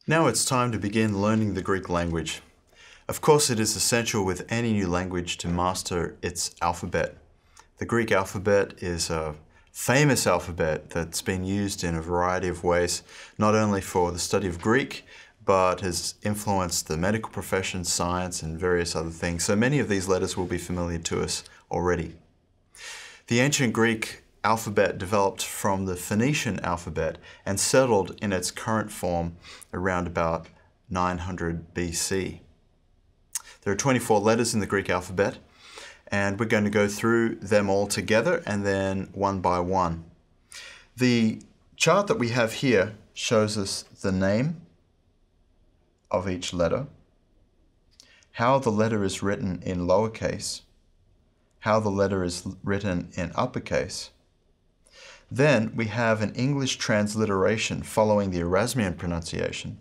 Now it's time to begin learning the Greek language. Of course, it is essential with any new language to master its alphabet. The Greek alphabet is a famous alphabet that's been used in a variety of ways, not only for the study of Greek, but has influenced the medical profession, science, and various other things. So many of these letters will be familiar to us already. The ancient Greek alphabet developed from the Phoenician alphabet and settled in its current form around about 900 BC. There are 24 letters in the Greek alphabet, and we're going to go through them all together and then one by one. The chart that we have here shows us the name of each letter, how the letter is written in lowercase, how the letter is written in uppercase. Then we have an English transliteration following the Erasmian pronunciation.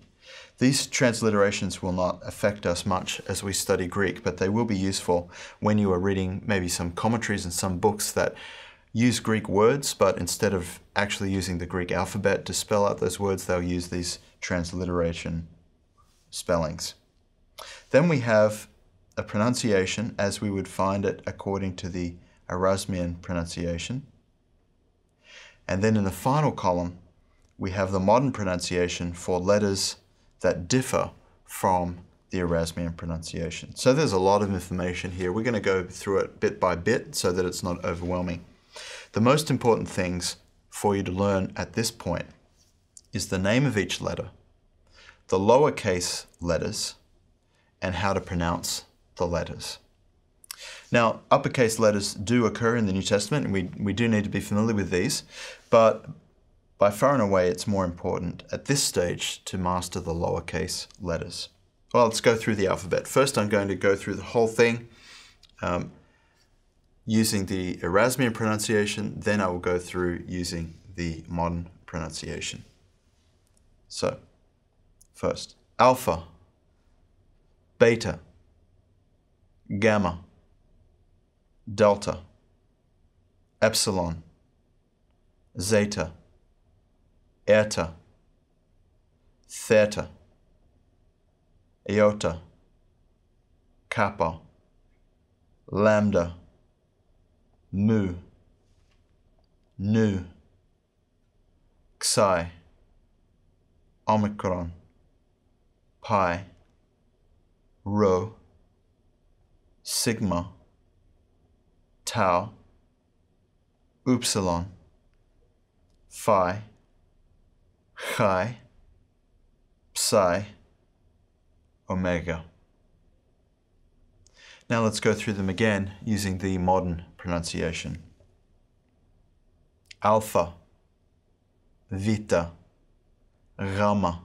These transliterations will not affect us much as we study Greek, but they will be useful when you are reading maybe some commentaries and some books that use Greek words, but instead of actually using the Greek alphabet to spell out those words, they'll use these transliteration spellings. Then we have a pronunciation as we would find it according to the Erasmian pronunciation. And then in the final column, we have the modern pronunciation for letters that differ from the Erasmian pronunciation. So there's a lot of information here. We're going to go through it bit by bit so that it's not overwhelming. The most important things for you to learn at this point is the name of each letter, the lowercase letters, and how to pronounce the letters. Now, uppercase letters do occur in the New Testament, and we do need to be familiar with these, but by far and away, it's more important at this stage to master the lowercase letters. Well, let's go through the alphabet. First, I'm going to go through the whole thing using the Erasmian pronunciation. Then I will go through using the modern pronunciation. So, first, alpha, beta, gamma, delta, epsilon, zeta, Yatta, Theta, Iota, Kappa, Lambda, Mu, Nu, Xi, Omicron, Pi, Rho, Sigma, Tau, Epsilon, Phi, Chi, Psi, Omega. Now let's go through them again using the modern pronunciation. Alpha, Vita, Gamma,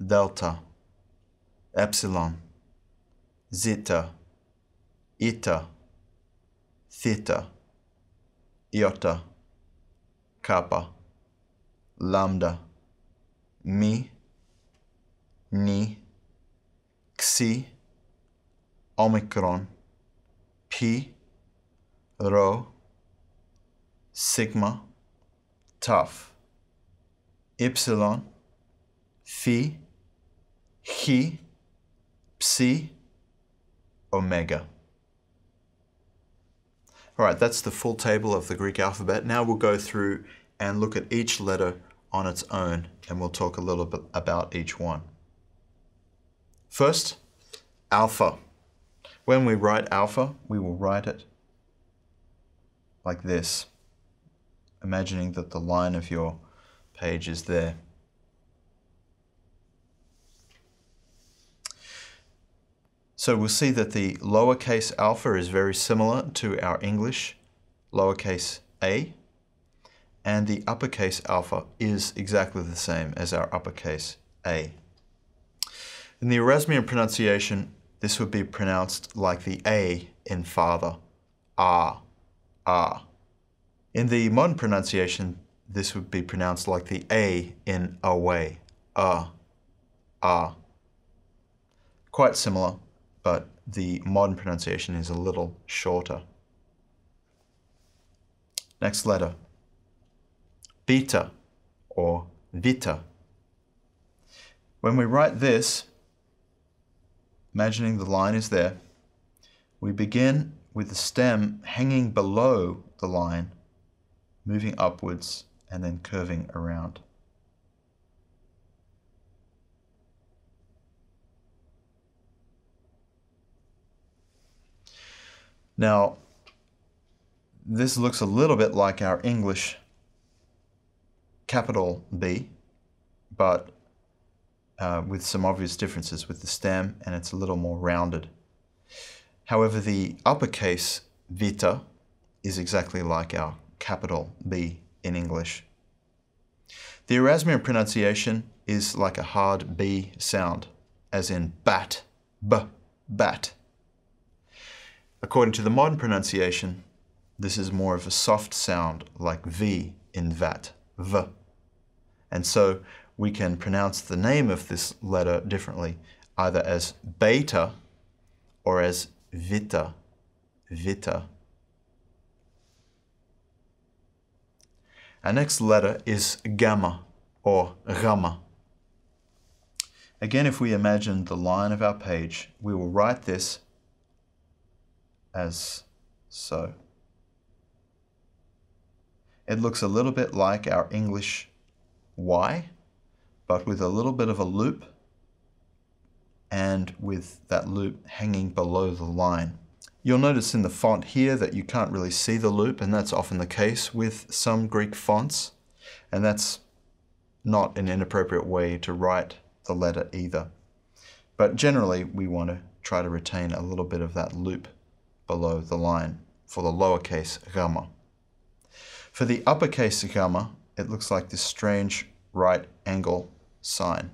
Delta, Epsilon, Zeta, Eta, Theta, Iota, Kappa, Lambda, Mi, Ni, Xi, Omicron, Pi, Rho, Sigma, Tau, Epsilon, Phi, Chi, Psi, Omega. All right, that's the full table of the Greek alphabet. Now we'll go through and look at each letter on its own, and we'll talk a little bit about each one. First, alpha. When we write alpha, we will write it like this, imagining that the line of your page is there. So we'll see that the lowercase alpha is very similar to our English lowercase a, and the uppercase alpha is exactly the same as our uppercase A. In the Erasmian pronunciation, this would be pronounced like the A in father, ah, ah. In the modern pronunciation, this would be pronounced like the A in away, ah, ah. Quite similar, but the modern pronunciation is a little shorter. Next letter. Beta or Vita. When we write this, imagining the line is there, we begin with the stem hanging below the line, moving upwards and then curving around. Now, this looks a little bit like our English capital B, but with some obvious differences with the stem, and it's a little more rounded. However, the uppercase Vita is exactly like our capital B in English. The Erasmian pronunciation is like a hard B sound, as in bat, b, bat. According to the modern pronunciation, this is more of a soft sound like V in vat, v. And so we can pronounce the name of this letter differently, either as beta or as Vita, Vita. Our next letter is gamma or gamma. Again, if we imagine the line of our page, we will write this as so. It looks a little bit like our English Y, but with a little bit of a loop, and with that loop hanging below the line. You'll notice in the font here that you can't really see the loop, and that's often the case with some Greek fonts, and that's not an inappropriate way to write the letter either. But generally, we want to try to retain a little bit of that loop below the line for the lowercase gamma. For the uppercase gamma, it looks like this strange right angle sign.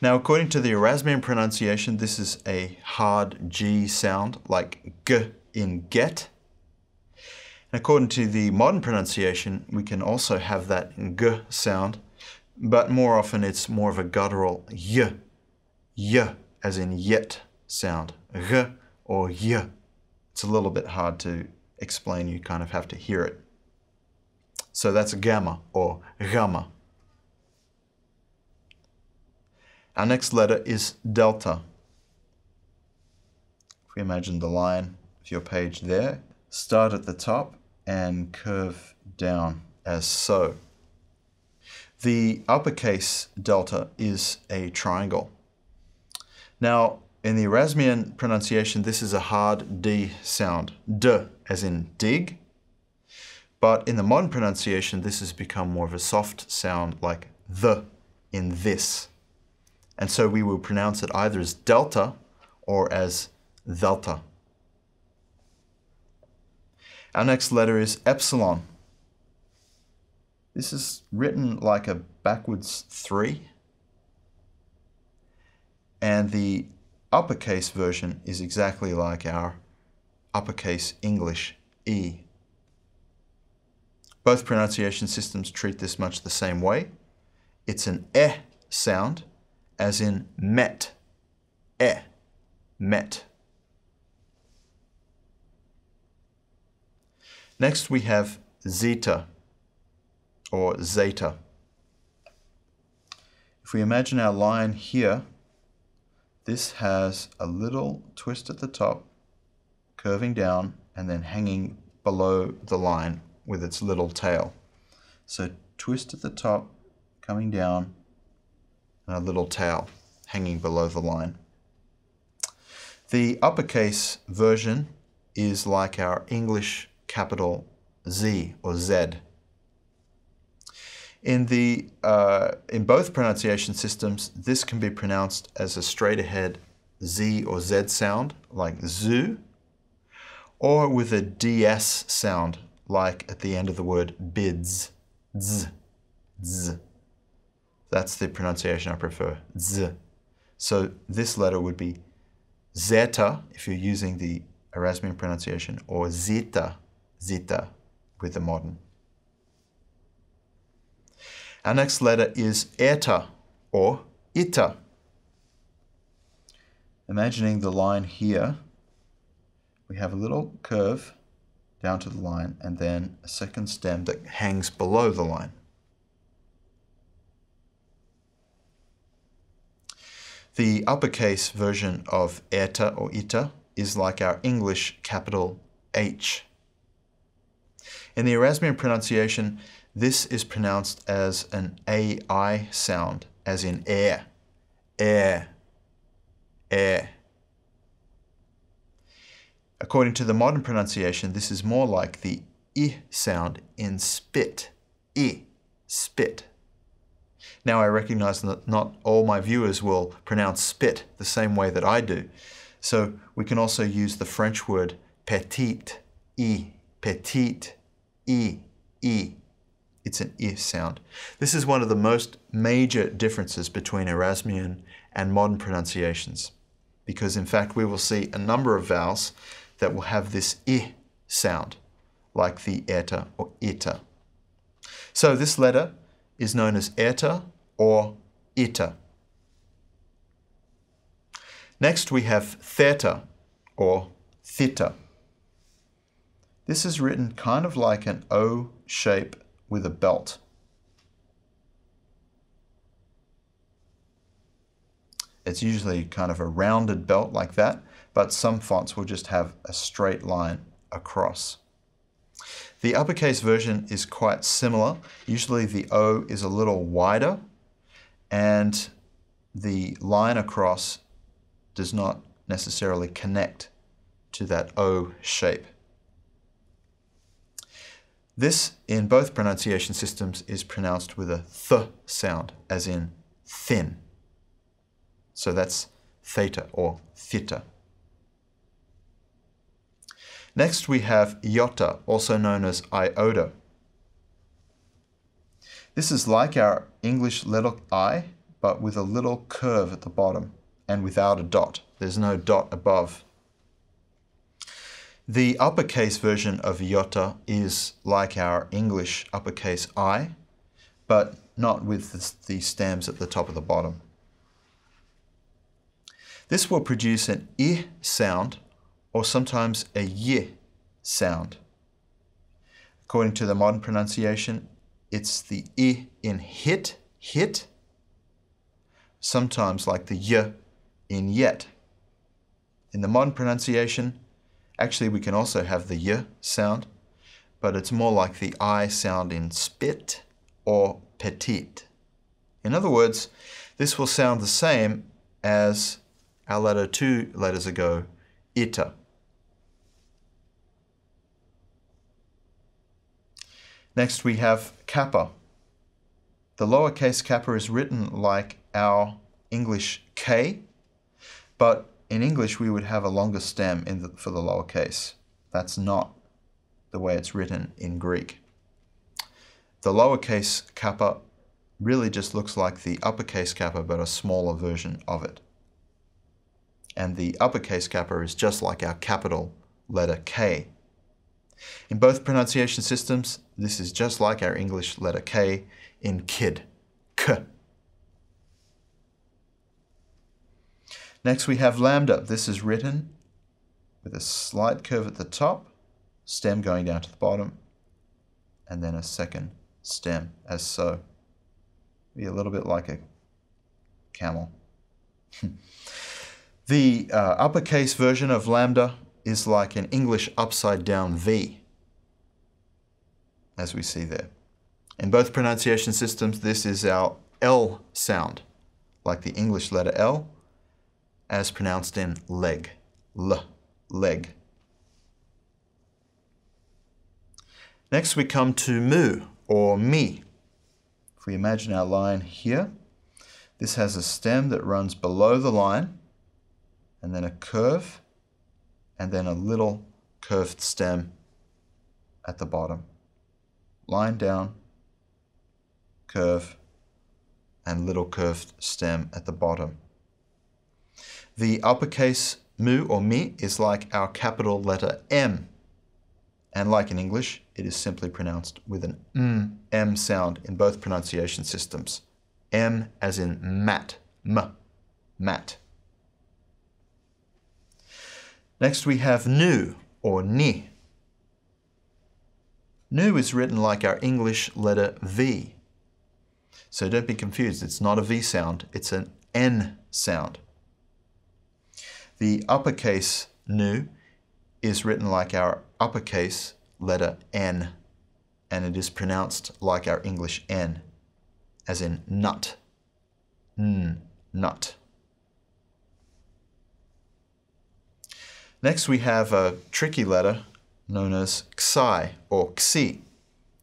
Now, according to the Erasmian pronunciation, this is a hard G sound, like G in get. And according to the modern pronunciation, we can also have that G sound, but more often it's more of a guttural Y, Y, as in yet sound, G or Y. It's a little bit hard to explain, you kind of have to hear it. So that's gamma or gamma. Our next letter is delta. If we imagine the line of your page there, start at the top and curve down as so. The uppercase delta is a triangle. Now, in the Erasmian pronunciation, this is a hard D sound, D as in dig. But in the modern pronunciation, this has become more of a soft sound like the in this. And so we will pronounce it either as delta or as delta. Our next letter is epsilon. This is written like a backwards 3. And the uppercase version is exactly like our uppercase English E. Both pronunciation systems treat this much the same way. It's an sound, as in met, met. Next we have Zeta, or Zeta. If we imagine our line here, this has a little twist at the top, curving down, and then hanging below the line with its little tail. So twist at the top, coming down, and a little tail hanging below the line. The uppercase version is like our English capital Z or Z. In both pronunciation systems, this can be pronounced as a straight ahead Z or Z sound, like zoo, or with a DS sound, like at the end of the word bids, z, z. That's the pronunciation I prefer, z. So this letter would be Zeta, if you're using the Erasmian pronunciation, or Zeta, Zeta, with the modern. Our next letter is Eta, or Ita. Imagining the line here, we have a little curve down to the line, and then a second stem that hangs below the line. The uppercase version of Eta or Ita is like our English capital H. In the Erasmian pronunciation, this is pronounced as an AI sound, as in air, air, air. According to the modern pronunciation, this is more like the I sound in spit, I, spit. Now I recognize that not all my viewers will pronounce spit the same way that I do. So we can also use the French word petite, I, petite, I, I. It's an I sound. This is one of the most major differences between Erasmian and modern pronunciations, because in fact we will see a number of vowels that will have this I sound, like the Eta or Ita. So this letter is known as Eta or Ita. Next we have Theta or Theta. This is written kind of like an O shape with a belt. It's usually kind of a rounded belt like that, but some fonts will just have a straight line across. The uppercase version is quite similar. Usually the O is a little wider and the line across does not necessarily connect to that O shape. This, in both pronunciation systems, is pronounced with a th sound, as in thin. So that's Theta or Theta. Next we have Yatta, also known as iota. This is like our English letter I, but with a little curve at the bottom and without a dot. There's no dot above. The uppercase version of Yatta is like our English uppercase I, but not with the stems at the top of the bottom. This will produce an I sound or sometimes a Y sound. According to the modern pronunciation, it's the I in hit, hit, sometimes like the Y in yet. In the modern pronunciation, actually we can also have the Y sound, but it's more like the I sound in spit or petite. In other words, this will sound the same as our letter 2 letters ago, Ita. Next we have Kappa. The lowercase kappa is written like our English K, but in English we would have a longer stem for the lowercase. That's not the way it's written in Greek. The lowercase kappa really just looks like the uppercase kappa, but a smaller version of it. And the uppercase kappa is just like our capital letter K. In both pronunciation systems, this is just like our English letter K in kid, K. Next we have Lambda. This is written with a slight curve at the top, stem going down to the bottom, and then a second stem, as so. Be a little bit like a camel. The uppercase version of Lambda is like an English upside down V, as we see there. In both pronunciation systems, this is our L sound, like the English letter L, as pronounced in leg, L, leg. Next we come to Mu, or Mi. If we imagine our line here, this has a stem that runs below the line, and then a curve, and then a little curved stem at the bottom. Line down, curve, and little curved stem at the bottom. The uppercase Mu or Mi is like our capital letter M. And like in English, it is simply pronounced with an M sound in both pronunciation systems. M as in mat, M, mat. Next we have Nu or Ni. Nu is written like our English letter V. So don't be confused, it's not a V sound, it's an N sound. The uppercase Nu is written like our uppercase letter N, and it is pronounced like our English N, as in nut. Nut. Next we have a tricky letter known as Xi or Xi.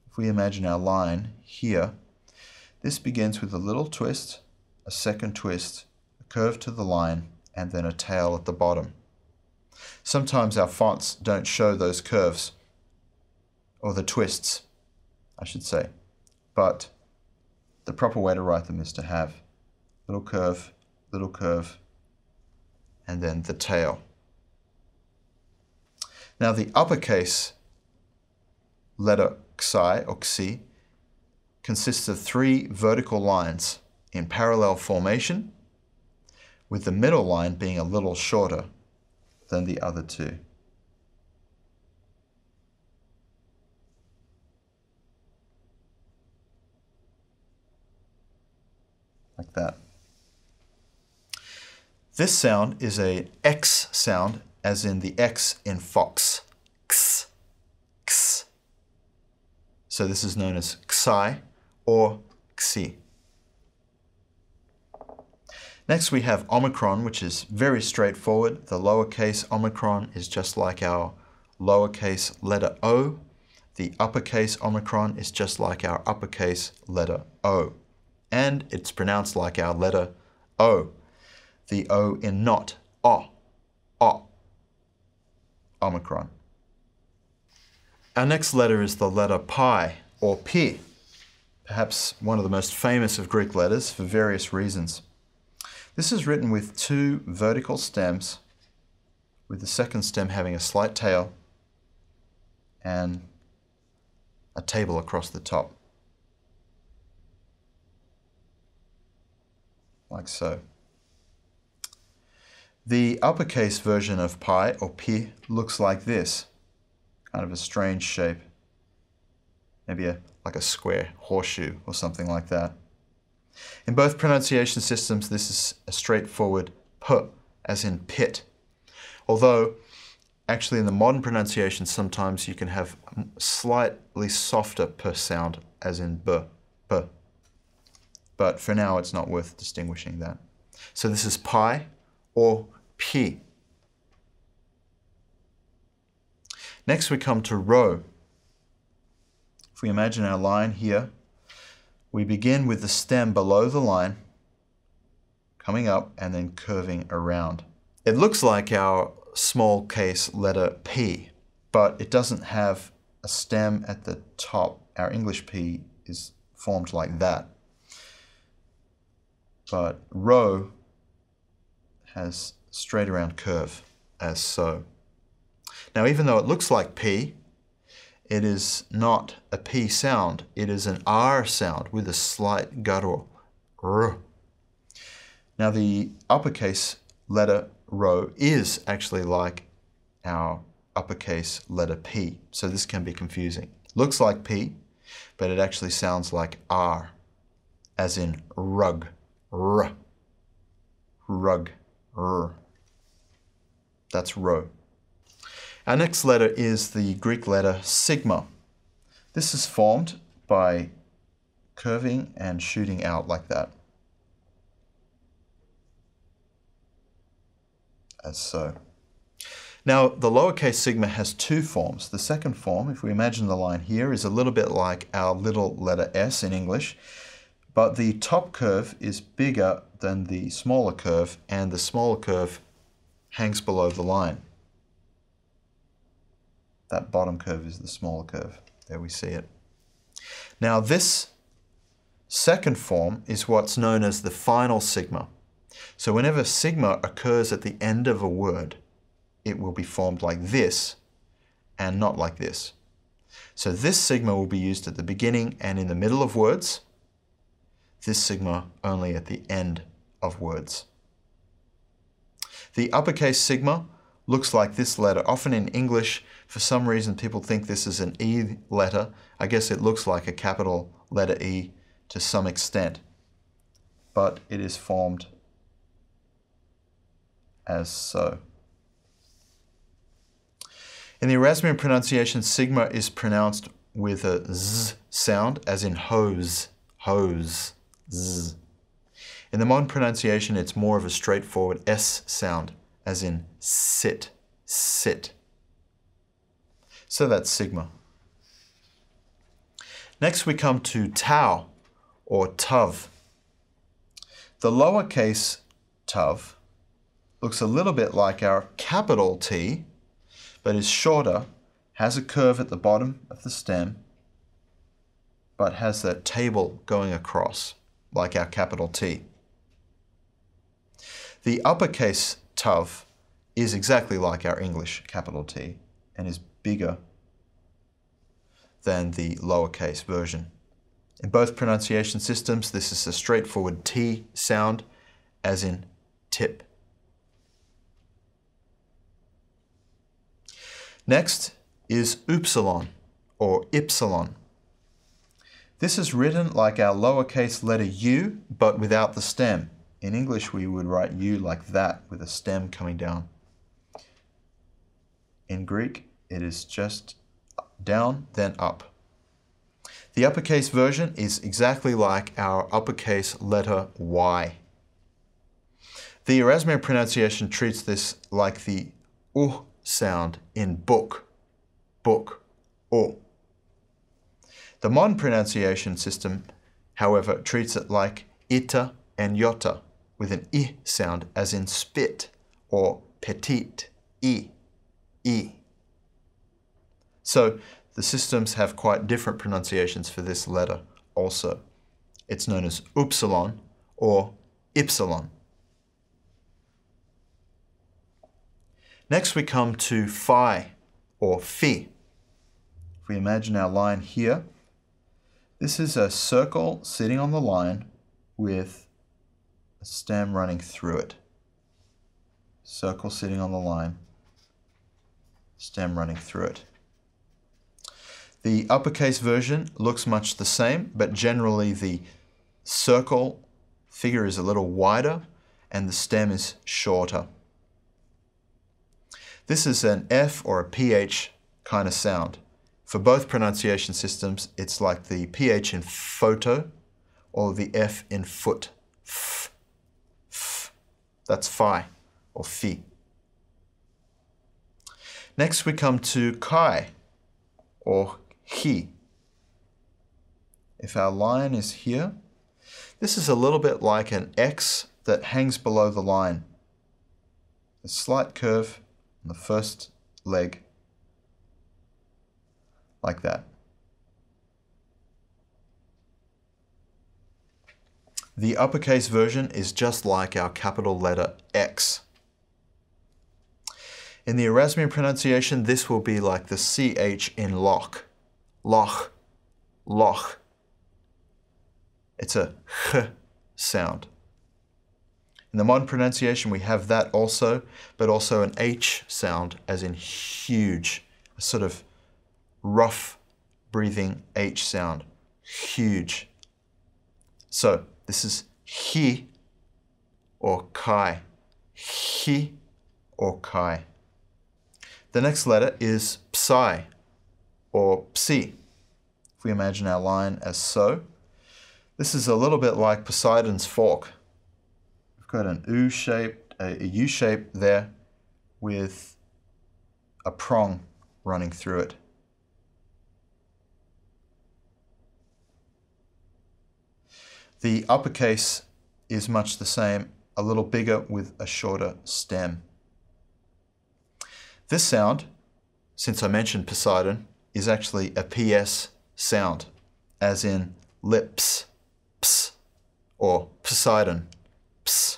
If we imagine our line here, this begins with a little twist, a second twist, a curve to the line, and then a tail at the bottom. Sometimes our fonts don't show those curves, or the twists, I should say, but the proper way to write them is to have little curve, and then the tail. Now the uppercase letter Xi or Xi consists of 3 vertical lines in parallel formation, with the middle line being a little shorter than the other 2. Like that. This sound is a X sound, as in the X in fox. X, X. So this is known as Xi or Xi. Next we have Omicron, which is very straightforward. The lowercase Omicron is just like our lowercase letter O. The uppercase Omicron is just like our uppercase letter O. And it's pronounced like our letter O. The O in not, O, O. Omicron. Our next letter is the letter pi or P, perhaps one of the most famous of Greek letters for various reasons. This is written with 2 vertical stems, with the second stem having a slight tail and a table across the top, like so. The uppercase version of pi or P looks like this, kind of a strange shape, maybe like a square horseshoe or something like that. In both pronunciation systems, this is a straightforward P, as in pit. Although, actually in the modern pronunciation, sometimes you can have slightly softer P sound, as in B, B. But for now, it's not worth distinguishing that. So this is pi or P. Next we come to rho. If we imagine our line here, we begin with the stem below the line, coming up and then curving around. It looks like our small case letter P, but it doesn't have a stem at the top. Our English P is formed like that. But rho has straight around curve, as so. Now, even though it looks like P, it is not a P sound. It is an R sound with a slight guttural R. Now, the uppercase letter rho is actually like our uppercase letter P, so this can be confusing. Looks like P, but it actually sounds like R, as in rug, R, rug, R. That's rho. Our next letter is the Greek letter sigma. This is formed by curving and shooting out like that, as so. Now, the lowercase sigma has 2 forms. The second form, if we imagine the line here, is a little bit like our little letter S in English, but the top curve is bigger than the smaller curve, and the smaller curve hangs below the line. That bottom curve is the smaller curve. There we see it. Now this second form is what's known as the final sigma. So whenever sigma occurs at the end of a word, it will be formed like this and not like this. So this sigma will be used at the beginning and in the middle of words. This sigma only at the end of words. The uppercase sigma looks like this letter. Often in English, for some reason, people think this is an E letter. I guess it looks like a capital letter E to some extent, but it is formed as so. In the Erasmian pronunciation, sigma is pronounced with a z sound, as in hose, hose, z. In the modern pronunciation, it's more of a straightforward S sound, as in sit, sit. So that's sigma. Next we come to tau, or tav. The lowercase tav looks a little bit like our capital T, but is shorter, has a curve at the bottom of the stem, but has that table going across, like our capital T. The uppercase tav is exactly like our English capital T and is bigger than the lowercase version. In both pronunciation systems, this is a straightforward T sound, as in tip. Next is upsilon, or Epsilon. This is written like our lowercase letter U, but without the stem. In English, we would write U like that, with a stem coming down. In Greek, it is just down, then up. The uppercase version is exactly like our uppercase letter Y. The Erasmian pronunciation treats this like the U sound in book, book, U. The modern pronunciation system, however, treats it like Ita and Yatta, with an I sound, as in spit, or petite, I, I. So the systems have quite different pronunciations for this letter also. It's known as upsilon or epsilon. Next we come to phi, or phi. If we imagine our line here, this is a circle sitting on the line with a stem running through it. Circle sitting on the line, stem running through it. The uppercase version looks much the same, but generally the circle figure is a little wider and the stem is shorter. This is an F or a PH kind of sound. For both pronunciation systems, it's like the PH in photo or the F in foot. F, f. That's phi or phi. Next we come to chi or chi. If our line is here, this is a little bit like an X that hangs below the line. A slight curve on the first leg, like that. The uppercase version is just like our capital letter X. In the Erasmian pronunciation, this will be like the CH in loch, loch, loch. It's a ch sound. In the modern pronunciation, we have that also, but also an H sound, as in huge, a sort of rough breathing H sound, huge. So this is he or chi, he or chi. The next letter is psi or psi. If we imagine our line as so, this is a little bit like Poseidon's fork. We've got an U shape, a U shape there with a prong running through it. The uppercase is much the same, a little bigger with a shorter stem. This sound, since I mentioned Poseidon, is actually a PS sound, as in lips, ps, or Poseidon, ps.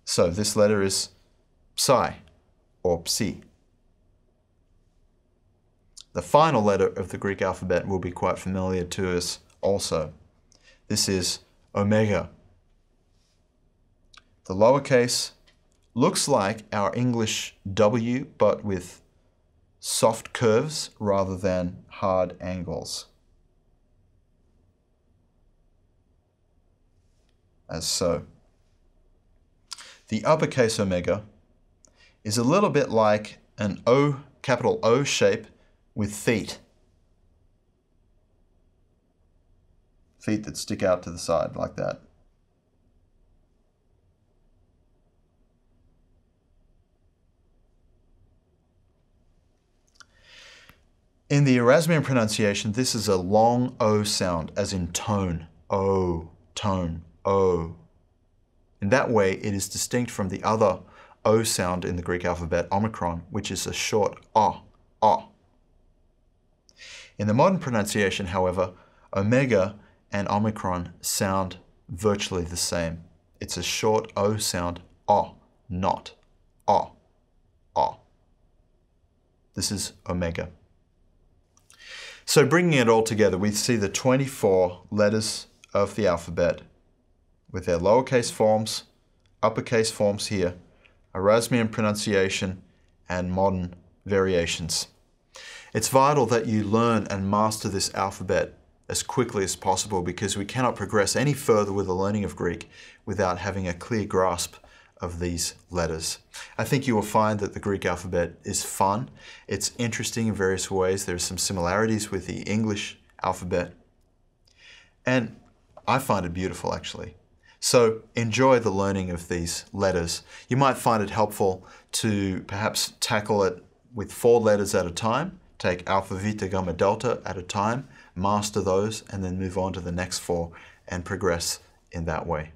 So this letter is psi, or psi. The final letter of the Greek alphabet will be quite familiar to us also. This is omega. The lowercase looks like our English W, but with soft curves rather than hard angles. As so. The uppercase omega is a little bit like an OK capital O shape with feet. Feet that stick out to the side like that. In the Erasmian pronunciation, this is a long O sound, as in tone, O, tone, O. In that way, it is distinct from the other O sound in the Greek alphabet, Omicron, which is a short O, O. In the modern pronunciation, however, Omega and Omicron sound virtually the same. It's a short O sound, O, not O, O. This is Omega. So bringing it all together, we see the 24 letters of the alphabet with their lowercase forms, uppercase forms here, Erasmian pronunciation, and modern variations. It's vital that you learn and master this alphabet as quickly as possible, because we cannot progress any further with the learning of Greek without having a clear grasp of these letters. I think you will find that the Greek alphabet is fun. It's interesting in various ways. There are some similarities with the English alphabet. And I find it beautiful, actually. So enjoy the learning of these letters. You might find it helpful to perhaps tackle it with 4 letters at a time. Take alpha, Vita, Gamma, Delta at a time, master those, and then move on to the next 4 and progress in that way.